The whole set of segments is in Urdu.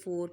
4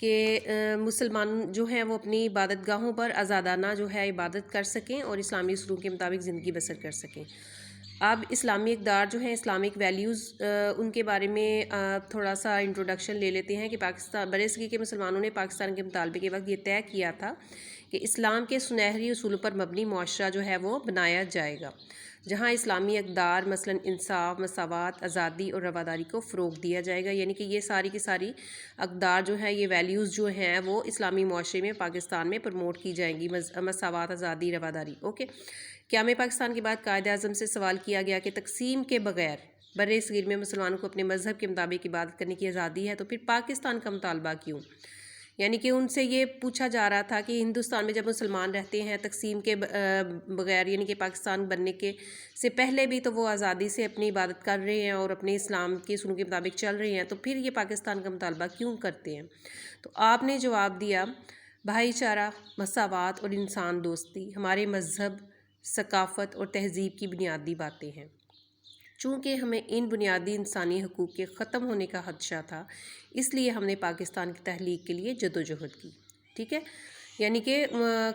کہ مسلمان جو ہیں وہ اپنی عبادت گاہوں پر آزادانہ جو ہے عبادت کر سکیں اور اسلامی اصولوں کے مطابق زندگی بسر کر سکیں۔ اب اسلامی اقدار جو ہیں اسلامک ویلیوز ان کے بارے میں تھوڑا سا انٹروڈکشن لے لیتے ہیں کہ پاکستان برصغیر کے مسلمانوں نے پاکستان کے مطالبے کے وقت یہ طے کیا تھا کہ اسلام کے سنہری اصولوں پر مبنی معاشرہ جو ہے وہ بنایا جائے گا، جہاں اسلامی اقدار مثلاً انصاف، مساوات، آزادی اور رواداری کو فروغ دیا جائے گا۔ یعنی کہ یہ ساری کی ساری اقدار جو ہیں، یہ ویلیوز جو ہیں وہ اسلامی معاشرے میں پاکستان میں پروموٹ کی جائیں گی، مساوات، آزادی، رواداری۔ اوکے، قیام پاکستان کے بعد قائد اعظم سے سوال کیا گیا کہ تقسیم کے بغیر برصغیر میں مسلمانوں کو اپنے مذہب کے مطابق عبادت کرنے کی آزادی ہے، تو پھر پاکستان کا مطالبہ کیوں؟ یعنی کہ ان سے یہ پوچھا جا رہا تھا کہ ہندوستان میں جب مسلمان رہتے ہیں تقسیم کے بغیر، یعنی کہ پاکستان بننے کے سے پہلے بھی تو وہ آزادی سے اپنی عبادت کر رہے ہیں اور اپنے اسلام کے اصولوں کے مطابق چل رہے ہیں، تو پھر یہ پاکستان کا مطالبہ کیوں کرتے ہیں؟ تو آپ نے جواب دیا، بھائی چارہ، مساوات اور انسان دوستی ہمارے مذہب، ثقافت اور تہذیب کی بنیادی باتیں ہیں۔ چونکہ ہمیں ان بنیادی انسانی حقوق کے ختم ہونے کا خدشہ تھا، اس لیے ہم نے پاکستان کی تحلیق کے لیے جدوجہد کی۔ ٹھیک ہے، یعنی کہ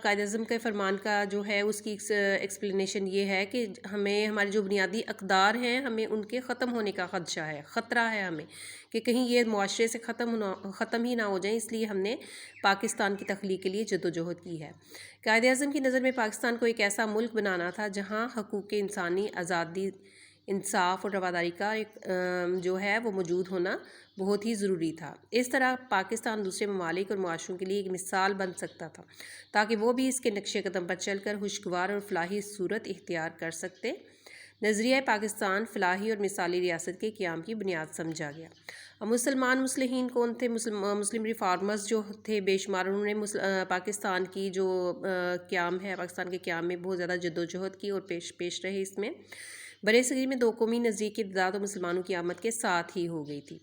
قائد اعظم کے فرمان کا جو ہے اس کی ایکسپلینیشن یہ ہے کہ ہمیں ہمارے جو بنیادی اقدار ہیں ہمیں ان کے ختم ہونے کا خدشہ ہے، خطرہ ہے ہمیں کہ کہیں یہ معاشرے سے ختم ہی نہ ہو جائیں، اس لیے ہم نے پاکستان کی تخلیق کے لیے جدوجہد کی ہے۔ قائد اعظم کی نظر میں پاکستان کو ایک ایسا ملک بنانا تھا جہاں حقوق انسانی، آزادی، انصاف اور رواداری کا ایک جو ہے وہ موجود ہونا بہت ہی ضروری تھا۔ اس طرح پاکستان دوسرے ممالک اور معاشروں کے لیے ایک مثال بن سکتا تھا تاکہ وہ بھی اس کے نقش قدم پر چل کر خوشگوار اور فلاحی صورت اختیار کر سکتے۔ نظریہ پاکستان فلاحی اور مثالی ریاست کے قیام کی بنیاد سمجھا گیا۔ اب مسلمان مصلحین کون تھے؟ مسلم ریفارمرز جو تھے بے شمار، انہوں نے پاکستان کی جو قیام ہے، پاکستان کے قیام میں بہت زیادہ جدوجہد کی اور پیش رہے۔ اس میں برصغیر میں دو قومی نظریے کی ابتدا تو مسلمانوں کی آمد کے ساتھ ہی ہو گئی تھی،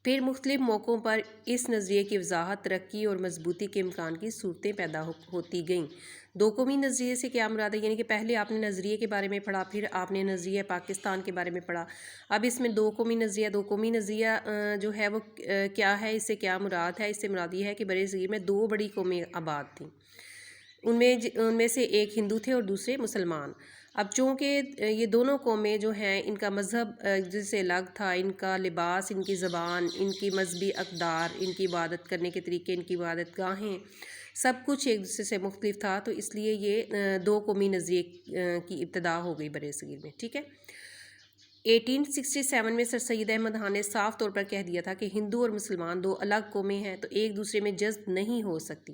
پھر مختلف موقعوں پر اس نظریے کی وضاحت، ترقی اور مضبوطی کے امکان کی صورتیں پیدا ہوتی گئیں۔ دو قومی نظریے سے کیا مراد ہے؟ یعنی کہ پہلے آپ نے نظریے کے بارے میں پڑھا، پھر آپ نے نظریہ پاکستان کے بارے میں پڑھا، اب اس میں دو قومی نظریہ جو ہے وہ کیا ہے، اس سے کیا مراد ہے؟ اس سے مراد یہ ہے کہ برصغیر میں دو بڑی قومیں آباد تھیں، ان میں سے ایک ہندو تھے اور دوسرے مسلمان۔ اب چونکہ یہ دونوں قومیں جو ہیں ان کا مذہب جس سے الگ تھا، ان کا لباس، ان کی زبان، ان کی مذہبی اقدار، ان کی عبادت کرنے کے طریقے، ان کی عبادت گاہیں، سب کچھ ایک دوسرے سے مختلف تھا، تو اس لیے یہ دو قومی نظریے کی ابتدا ہو گئی برصغیر میں۔ ٹھیک ہے، 1867 میں سر سید احمد خان نے صاف طور پر کہہ دیا تھا کہ ہندو اور مسلمان دو الگ قومیں ہیں تو ایک دوسرے میں جذب نہیں ہو سکتی۔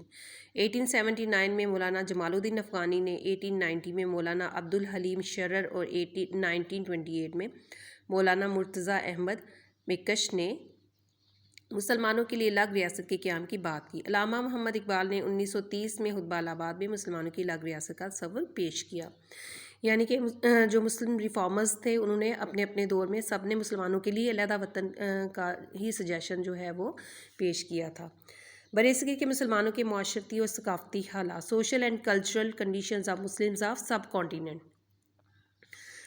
1879 میں مولانا جمال الدین افغانی نے، 1890 میں مولانا عبدالحلیم شرر اور 1928 میں مولانا مرتضیٰ احمد مکش نے مسلمانوں کے لیے الگ ریاست کے قیام کی بات کی۔ علامہ محمد اقبال نے 1930 میں خطبہ آباد میں مسلمانوں کی الگ ریاست کا تصور پیش کیا۔ یعنی کہ جو مسلم ریفارمرز تھے انہوں نے اپنے اپنے دور میں سب نے مسلمانوں کے لیے علیحدہ وطن کا ہی سجیشن جو ہے وہ پیش کیا تھا۔ برصغیر کے مسلمانوں کے معاشرتی اور ثقافتی حالات، social and cultural conditions of Muslims of sub continent.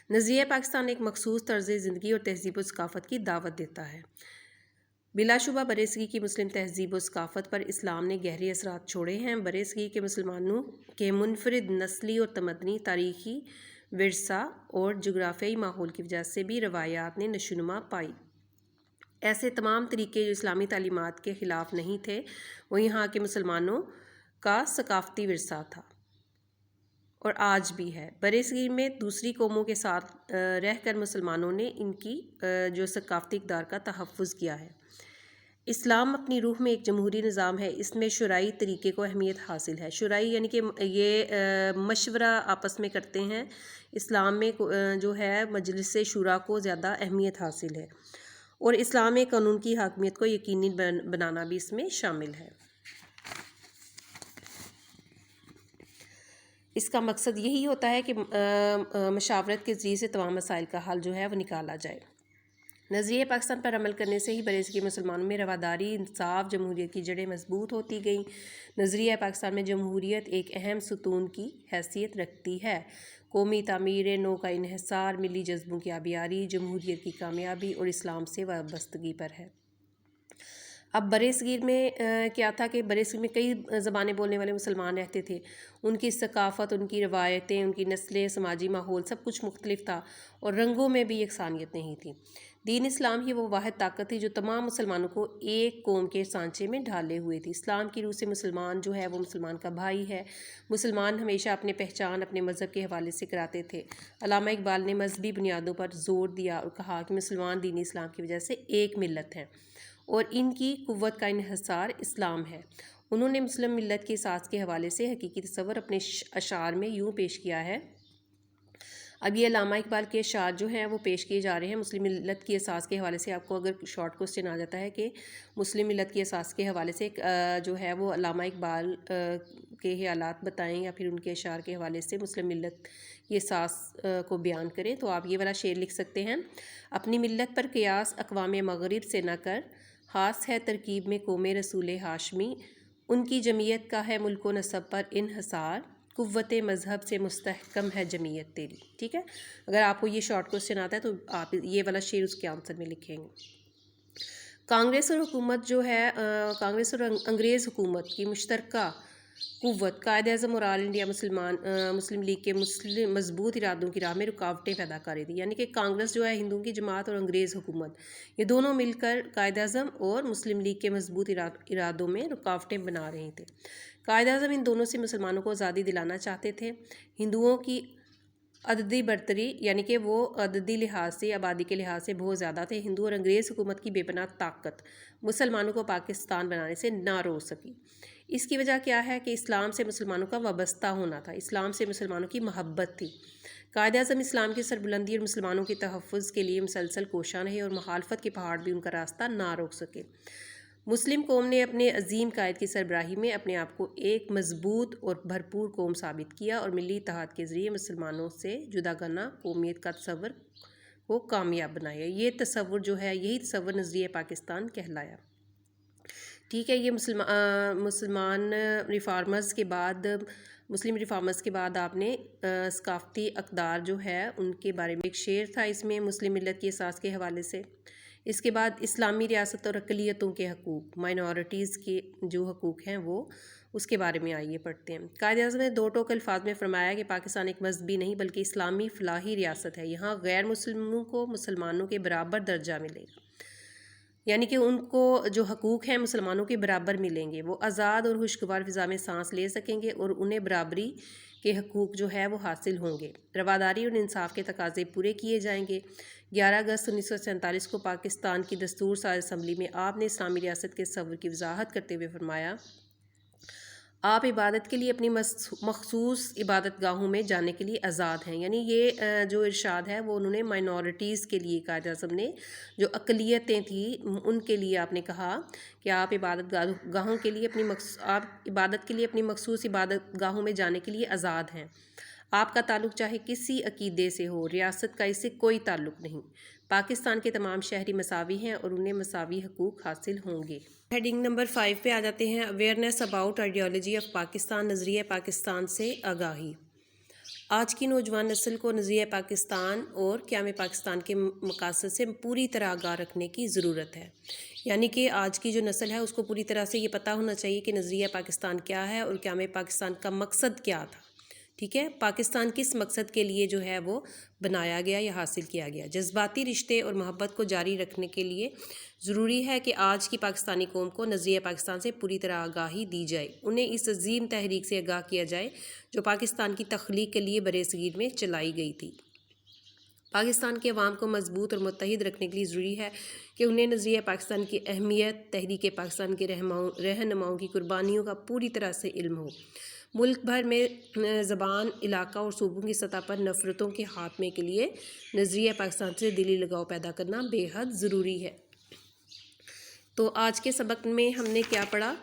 نظریہ پاکستان ایک مخصوص طرز زندگی اور تہذیب و ثقافت کی دعوت دیتا ہے۔ بلا شبہ برصغیر کی مسلم تہذیب و ثقافت پر اسلام نے گہرے اثرات چھوڑے ہیں۔ برصغیر کے مسلمانوں کے منفرد نسلی اور تمدنی، تاریخی ورثہ اور جغرافیائی ماحول کی وجہ سے بھی روایات نے نشوونما پائی۔ ایسے تمام طریقے جو اسلامی تعلیمات کے خلاف نہیں تھے، وہ یہاں کے مسلمانوں کا ثقافتی ورثہ تھا اور آج بھی ہے۔ برصغیر میں دوسری قوموں کے ساتھ رہ کر مسلمانوں نے ان کی جو ثقافتی اقدار کا تحفظ کیا ہے۔ اسلام اپنی روح میں ایک جمہوری نظام ہے، اس میں شرعی طریقے کو اہمیت حاصل ہے۔ شرعی یعنی کہ یہ مشورہ آپس میں کرتے ہیں۔ اسلام میں جو ہے مجلس شورا کو زیادہ اہمیت حاصل ہے، اور اسلام میں قانون کی حاکمیت کو یقینی بنانا بھی اس میں شامل ہے۔ اس کا مقصد یہی ہوتا ہے کہ مشاورت کے ذریعے سے تمام مسائل کا حل جو ہے وہ نکالا جائے۔ نظریہ پاکستان پر عمل کرنے سے ہی برصغیر مسلمانوں میں رواداری، انصاف، جمہوریت کی جڑیں مضبوط ہوتی گئیں۔ نظریہ پاکستان میں جمہوریت ایک اہم ستون کی حیثیت رکھتی ہے۔ قومی تعمیر نو کا انحصار ملی جذبوں کی آبیاری، جمہوریت کی کامیابی اور اسلام سے وابستگی پر ہے۔ اب برصغیر میں کیا تھا کہ برصغیر میں کئی زبانیں بولنے والے مسلمان رہتے تھے، ان کی ثقافت، ان کی روایتیں، ان کی نسلیں، سماجی ماحول سب کچھ مختلف تھا، اور رنگوں میں بھی یکسانیت نہیں تھی۔ دین اسلام ہی وہ واحد طاقت تھی جو تمام مسلمانوں کو ایک قوم کے سانچے میں ڈھالے ہوئے تھی۔ اسلام کی روح سے مسلمان جو ہے وہ مسلمان کا بھائی ہے۔ مسلمان ہمیشہ اپنے پہچان اپنے مذہب کے حوالے سے کراتے تھے۔ علامہ اقبال نے مذہبی بنیادوں پر زور دیا اور کہا کہ مسلمان دین اسلام کی وجہ سے ایک ملت ہیں اور ان کی قوت کا انحصار اسلام ہے۔ انہوں نے مسلم ملت کے اساس کے حوالے سے حقیقی تصور اپنے اشعار میں یوں پیش کیا ہے۔ اب یہ علامہ اقبال کے اشعار جو ہیں وہ پیش کیے جا رہے ہیں مسلم ملت کی اساس کے حوالے سے۔ آپ کو اگر شارٹ کوسچن آ جاتا ہے کہ مسلم ملت کی اساس کے حوالے سے جو ہے وہ علامہ اقبال کے خیالات بتائیں یا پھر ان کے اشعار کے حوالے سے مسلم ملت کی اساس کو بیان کریں، تو آپ یہ والا شعر لکھ سکتے ہیں۔ اپنی ملت پر قیاس اقوام مغرب سے نہ کر، خاص ہے ترکیب میں قوم رسول ہاشمی، ان کی جمعیت کا ہے ملک و نسب پر انحصار، قوت مذہب سے مستحکم ہے جمعیت تیری۔ ٹھیک ہے، اگر آپ کو یہ شارٹ کوسچن آتا ہے تو آپ یہ والا شعر اس کے آنسر میں لکھیں گے۔ کانگریس اور حکومت جو ہے کانگریس اور انگریز حکومت کی مشترکہ قوت قائد اعظم اور آل انڈیا مسلم لیگ کے مضبوط ارادوں کی راہ میں رکاوٹیں پیدا کر رہی تھی۔ یعنی کہ کانگریس جو ہے ہندوؤں کی جماعت اور انگریز حکومت، یہ دونوں مل کر قائد اعظم اور مسلم لیگ کے مضبوط ارادوں میں رکاوٹیں بنا رہے تھے۔ قائد اعظم ان دونوں سے مسلمانوں کو آزادی دلانا چاہتے تھے۔ ہندوؤں کی عددی برتری، یعنی کہ وہ عددی لحاظ سے آبادی کے لحاظ سے بہت زیادہ تھے۔ ہندو اور انگریز حکومت کی بے پناہ طاقت مسلمانوں کو پاکستان بنانے سے نہ روک سکی۔ اس کی وجہ کیا ہے کہ اسلام سے مسلمانوں کا وابستہ ہونا تھا، اسلام سے مسلمانوں کی محبت تھی۔ قائد اعظم اسلام کی سربلندی اور مسلمانوں کے تحفظ کے لیے مسلسل کوشاں رہے اور مخالفت کے پہاڑ بھی ان کا راستہ نہ روک سکے۔ مسلم قوم نے اپنے عظیم قائد کی سربراہی میں اپنے آپ کو ایک مضبوط اور بھرپور قوم ثابت کیا اور ملی اتحاد کے ذریعے مسلمانوں سے جداگانہ قومیت کا تصور کو کامیاب بنایا۔ یہ تصور جو ہے، یہی تصور نظریہ پاکستان کہلایا۔ ٹھیک ہے، یہ مسلم ریفارمرز کے بعد آپ نے ثقافتی اقدار جو ہے ان کے بارے میں ایک شعر تھا اس میں مسلم ملت کی اساس کے حوالے سے۔ اس کے بعد اسلامی ریاست اور اقلیتوں کے حقوق، مائنورٹیز کے جو حقوق ہیں وہ اس کے بارے میں آئیے پڑھتے ہیں۔ قائد اعظم نے دو ٹوک الفاظ میں فرمایا کہ پاکستان ایک مذہبی نہیں بلکہ اسلامی فلاحی ریاست ہے، یہاں غیر مسلموں کو مسلمانوں کے برابر درجہ ملے گا، یعنی کہ ان کو جو حقوق ہیں مسلمانوں کے برابر ملیں گے، وہ آزاد اور خوشگوار فضا میں سانس لے سکیں گے اور انہیں برابری کے حقوق جو ہے وہ حاصل ہوں گے۔ رواداری اور انصاف کے تقاضے پورے کیے جائیں گے۔ 11 اگست 1947 کو پاکستان کی دستور ساز اسمبلی میں آپ نے اسلامی ریاست کے تصور کی وضاحت کرتے ہوئے فرمایا، آپ عبادت کے لیے اپنی مخصوص عبادت گاہوں میں جانے کے لیے آزاد ہیں۔ یعنی یہ جو ارشاد ہے وہ انہوں نے مائنورٹیز کے لیے، قائد اعظم نے جو اقلیتیں تھیں ان کے لیے آپ نے کہا کہ آپ عبادت گاہوں کے لیے عبادت کے لیے اپنی مخصوص عبادت گاہوں میں جانے کے لیے آزاد ہیں۔ آپ کا تعلق چاہے کسی عقیدے سے ہو، ریاست کا اس سے کوئی تعلق نہیں۔ پاکستان کے تمام شہری مساوی ہیں اور انہیں مساوی حقوق حاصل ہوں گے۔ ہیڈنگ نمبر 5 پہ آ جاتے ہیں، awareness about ideology of Pakistan, نظریہ پاکستان سے آگاہی۔ آج کی نوجوان نسل کو نظریہ پاکستان اور قیام پاکستان کے مقاصد سے پوری طرح آگاہ رکھنے کی ضرورت ہے۔ یعنی کہ آج کی جو نسل ہے اس کو پوری طرح سے یہ پتہ ہونا چاہیے کہ نظریہ پاکستان کیا ہے اور قیام پاکستان کا مقصد کیا تھا۔ ٹھیک ہے، پاکستان کس مقصد کے لیے جو ہے وہ بنایا گیا یا حاصل کیا گیا۔ جذباتی رشتے اور محبت کو جاری رکھنے کے لیے ضروری ہے کہ آج کی پاکستانی قوم کو نظریہ پاکستان سے پوری طرح آگاہی دی جائے، انہیں اس عظیم تحریک سے آگاہ کیا جائے جو پاکستان کی تخلیق کے لیے برصغیر میں چلائی گئی تھی۔ پاکستان کے عوام کو مضبوط اور متحد رکھنے کے لیے ضروری ہے کہ انہیں نظریہ پاکستان کی اہمیت، تحریک پاکستان کے رہنماؤں کی قربانیوں کا پوری طرح سے علم ہو۔ ملک بھر میں زبان، علاقہ اور صوبوں کی سطح پر نفرتوں کے خاتمے کے لیے نظریہ پاکستان سے دلی لگاؤ پیدا کرنا بے حد ضروری ہے۔ تو آج کے سبق میں ہم نے کیا پڑھا؟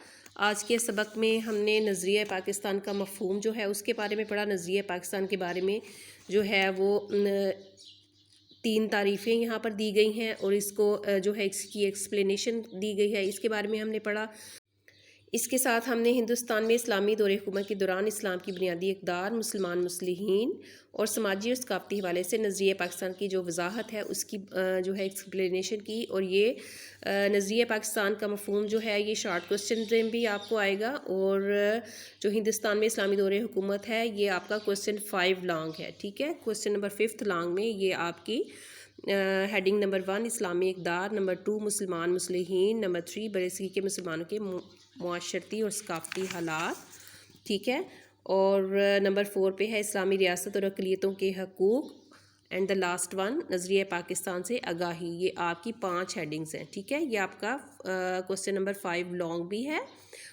آج کے سبق میں ہم نے نظریہ پاکستان کا مفہوم جو ہے اس کے بارے میں پڑھا۔ نظریہ پاکستان کے بارے میں جو ہے وہ 3 تعریفیں یہاں پر دی گئی ہیں اور اس کو جو ہے اس کی ایکسپلینیشن دی گئی ہے، اس کے بارے میں ہم نے پڑھا۔ اس کے ساتھ ہم نے ہندوستان میں اسلامی دور حکومت کے دوران اسلام کی بنیادی اقدار، مسلمان مصلحین اور سماجی اور ثقافتی حوالے سے نظریہ پاکستان کی جو وضاحت ہے اس کی جو ہے ایکسپلینیشن کی، اور یہ نظریہ پاکستان کا مفہوم جو ہے یہ شارٹ کوسچن میں بھی آپ کو آئے گا، اور جو ہندوستان میں اسلامی دور حکومت ہے یہ آپ کا کوسچن 5 لانگ ہے، ٹھیک ہے۔ کوسچن نمبر 5 لانگ میں یہ آپ کی ہیڈنگ نمبر 1 اسلامی اقدار، نمبر 2 مسلمان مصلحین، نمبر 3 برصغیر کے مسلمانوں کے معاشرتی اور ثقافتی حالات، ٹھیک ہے، اور نمبر 4 پہ ہے اسلامی ریاست اور اقلیتوں کے حقوق، اینڈ دا لاسٹ ون نظریہ پاکستان سے آگاہی۔ یہ آپ کی 5 ہیڈنگز ہیں، ٹھیک ہے۔ یہ آپ کا کوسچن نمبر 5 لانگ بھی ہے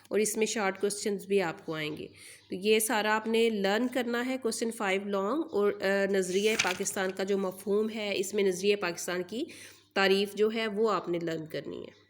اور اس میں شارٹ کوسچنز بھی آپ کو آئیں گے، تو یہ سارا آپ نے لرن کرنا ہے۔ کوسچن 5 لانگ اور نظریہ پاکستان کا جو مفہوم ہے، اس میں نظریہ پاکستان کی تعریف جو ہے وہ آپ نے لرن کرنی ہے۔